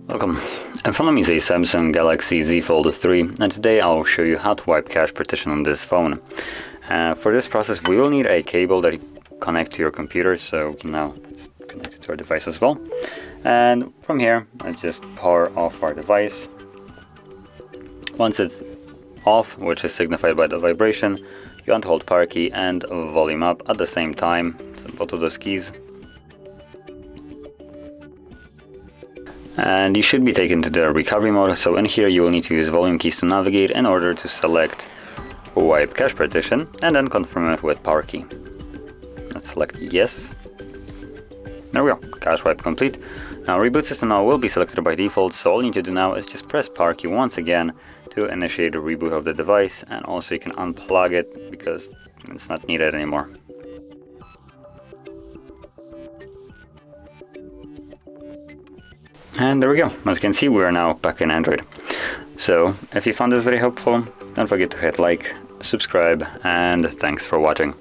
Welcome. In front of me is a Samsung Galaxy Z Fold3, and today I'll show you how to wipe cache partition on this phone. For this process we will need a cable that you connect to your computer, so now connect it to our device as well. And from here, let's just power off our device. Once it's off, which is signified by the vibration, you want to hold power key and volume up at the same time, so both of those keys. And you should be taken to the recovery mode, so in here you will need to use volume keys to navigate in order to select wipe cache partition and then confirm it with power key. Let's select yes. There we go, cache wipe complete. Now reboot system now will be selected by default, so all you need to do now is just press power key once again to initiate the reboot of the device, and also you can unplug it because it's not needed anymore. And there we go, as you can see we are now back in Android. So if you found this very helpful, don't forget to hit like, subscribe, and thanks for watching.